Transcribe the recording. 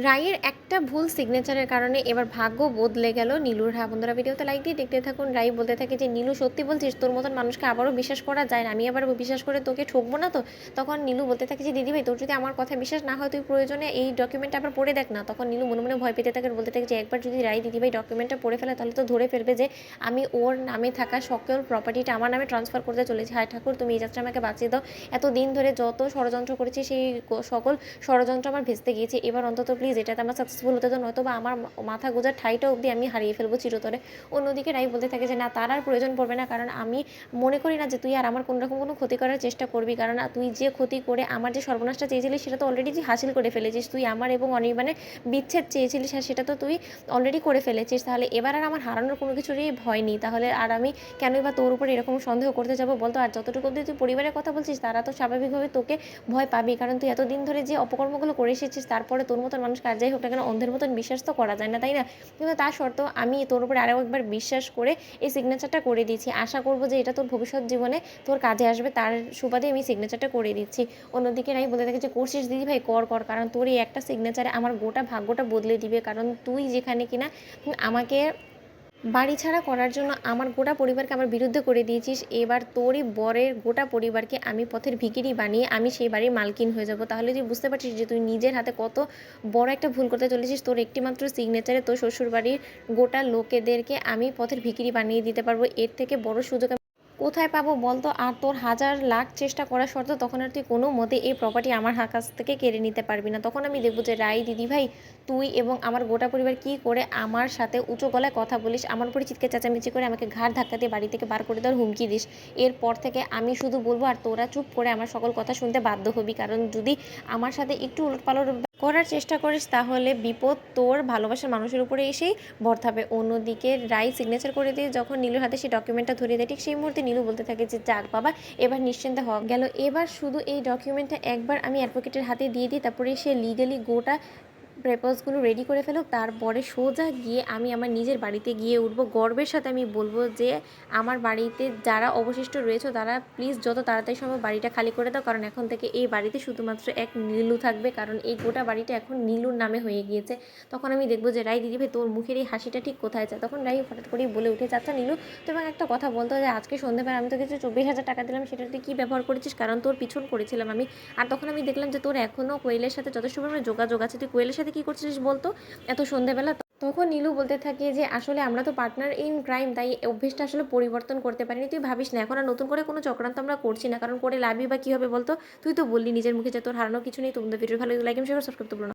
রাইয়ের একটা ভুল সিগনেচারের কারণে এবার ভাগ্য বদলে গেল নীলুর। হ্যাঁ বন্ধুরা, ভিডিওতে লাইক দিয়ে দেখতে থাকুন। রাই বলতে থাকে যে নীলু সত্যি বলছিস, তোর মতন মানুষকে আবারও বিশ্বাস করা যায় না, আমি আবার বিশ্বাস করে তোকে ঠকবো না তো। তখন নীলু বলতে থাকে যে দিদিভাই, তোর যদি আমার কথা বিশ্বাস না হয় তুই প্রয়োজনে এই ডকুমেন্টটা আবার পড়ে দেখ না। তখন নীলু মনে মনে ভয় পেতে থাকে, বলতে থাকে যে একবার যদি রাই দিদিভাই ডকুমেন্টটা পড়ে ফেলে তাহলে তো ধরে ফেলবে যে আমি ওর নামে থাকা সকল প্রপার্টিটা আমার নামে ট্রান্সফার করতে চলেছি। হায় ঠাকুর, তুমি এই যাত্রা আমাকে বাঁচিয়ে দাও। এত দিন ধরে যত ষড়যন্ত্র করেছি সেই সকল ষড়যন্ত্র আমার ভেস্তে গিয়েছে। এবার অন্তত প্লিজ এটাতে আমার সাকসেসফুল হতে তো, নয়তো বা আমার মাথা গোজার ঠাইটা অবধি আমি হারিয়ে ফেলবো চিরতরে। অন্যদিকে রাই বলতে থাকে যে না, তার আর প্রয়োজন পড়বে না, কারণ আমি মনে করি না যে তুই আর আমার কোনো রকম কোনো ক্ষতি করার চেষ্টা করবি, কারণ তুই যে ক্ষতি করে আমার যে সর্বনাশটা চেয়েছিলিস সেটা তো অলরেডি তুই হাসিল করে ফেলেছিস। তুই আমার এবং অনির্বাণের বিচ্ছেদ চেয়েছিলিস আর সেটা তো তুই অলরেডি করে ফেলেছিস। তাহলে এবার আর আমার হারানোর কোনো কিছুরই ভয় নেই। তাহলে আর আমি কেনই বা তোর উপর এরকম সন্দেহ করতে যাবো বলতো? আর যতটুকু অবধি তুই পরিবারের কথা বলছিস, তারা তো স্বাভাবিকভাবে তোকে ভয় পাবি, কারণ তুই এতদিন ধরে যে অপকর্মগুলো করে এসেছিস। তারপরে তোর মতন মানুষ কার যাই হোক না কেন, অন্ধের মতন বিশ্বাস তো করা যায় না, তাই না? কিন্তু তা সত্ত্বেও আমি তোর উপরে আরও একবার বিশ্বাস করে এই সিগনেচারটা করে দিয়েছি। আশা করবো যে এটা তোর ভবিষ্যৎ জীবনে তোর কাজে আসবে, তার সুবাদে আমি সিগনেচারটা করে দিচ্ছি। অন্যদিকে রাই বলে থাকে যে করছিস দিদি ভাই, কর কর, কারণ তোর এই একটা সিগনেচারে আমার গোটা ভাগ্যটা বদলে দিবে। কারণ তুই যেখানে কিনা আমাকে বাড়ি ছাড়া করার জন্য আমার গোটা পরিবারকে আমার বিরুদ্ধে করে দিয়েছিস, এবার তোরই বরের গোটা পরিবারকে আমি পথের ভিখিরি বানিয়ে আমি সেই বাড়ির মালকিন হয়ে যাব। তাহলে তুই বুঝতে পারছিস যে তুই নিজের হাতে কত বড় একটা ভুল করতে চলেছিস। তোর একটিমাত্র সিগনেচারে তোর শ্বশুরবাড়ির গোটা লোকেদেরকে আমি পথের ভিখিরি বানিয়ে দিতে পারবো। এর থেকে বড় সুযোগ কোথায় পাবো বলতো? আর তোর হাজার লাখ চেষ্টা করা সত্ত্বেও তখন আর তুই কোনো মতে এই প্রপার্টি আমার কাছ থেকে কেড়ে নিতে পারবি না। তখন আমি দেখবো যে রাই দিদিভাই, তুই এবং আমার গোটা পরিবার কি করে আমার সাথে উঁচু গলায় কথা বলিস, আমার উপরে চিৎকার চেঁচামেচি করে আমাকে ঘাড় ধাক্কা দিয়ে বাড়ি থেকে বার করে দেওয়ার হুমকি দিস। এরপর থেকে আমি শুধু বলবো আর তোরা চুপ করে আমার সকল কথা শুনতে বাধ্য হবি, কারণ যদি আমার সাথে একটু উলটপালট করার চেষ্টা করিস তাহলে বিপদ তোর ভালোবাসার মানুষের উপরে এসেই বর্তাবে। অন্যদিকে রাই সিগনেচার করে দিয়ে যখন নীলুর হাতে সেই ডকুমেন্টটা ধরিয়ে দেয়, ঠিক সেই মুহূর্তে নীলু বলতে থাকে যে যাক বাবা, এবার নিশ্চিন্তে হওয়া গেল। এবার শুধু এই ডকুমেন্টটা একবার আমি অ্যাডভোকেটের হাতে দিয়ে দিই, তারপরে সে লিগালি গোটা পেপারসগুলো রেডি করে ফেলো, তারপরে সোজা গিয়ে আমি আমার নিজের বাড়িতে গিয়ে উঠবো। গর্বের সাথে আমি বলবো যে আমার বাড়িতে যারা অবশিষ্ট রয়েছে তারা প্লিজ যত তাড়াতাড়ি সম্ভব বাড়িটা খালি করে দাও, কারণ এখন থেকে এই বাড়িতে শুধুমাত্র এক নীলু থাকবে, কারণ এই গোটা বাড়িটা এখন নীলুর নামে হয়ে গিয়েছে। তখন আমি দেখবো যে রাই দিদিভাই, তোর মুখের এই হাসিটা ঠিক কোথায় যায়? তখন রাই হঠাৎ করেই বলে উঠে, আচ্ছা নীলু, তোমাকে একটা কথা বলতো যে আজকে সন্ধ্যেবেলা আমি তোকে যে 24,000 টাকা দিলাম সেটা তুই কী ব্যবহার করেছিস? কারণ তোর পিছন করেছিলাম আমি। আর তখন আমি দেখলাম যে তোর এখনও কোয়েলের সাথে যথেষ্ট পরিমাণে যোগাযোগ আছে, তুই কোয়েলের সাথে কী করছিস বলতো এত সন্ধ্যেবেলা? তখন নীলু বলতে থাকে যে আসলে আমরা তো পার্টনার ইন ক্রাইম, তাই অভ্যেসটা আসলে পরিবর্তন করতে পারিনি। তুই ভাবিস না, এখন আর নতুন করে কোনো চক্রান্ত আমরা করছি না, কারণ করে লাভই বা কী হবে বলতো? তুই তো বললি নিজের মুখে যে তোর হারানো কিছু নেই। তোমাদের ভিডিও ভালো লাগে, সাবস্ক্রাইব করতে ভুলো না।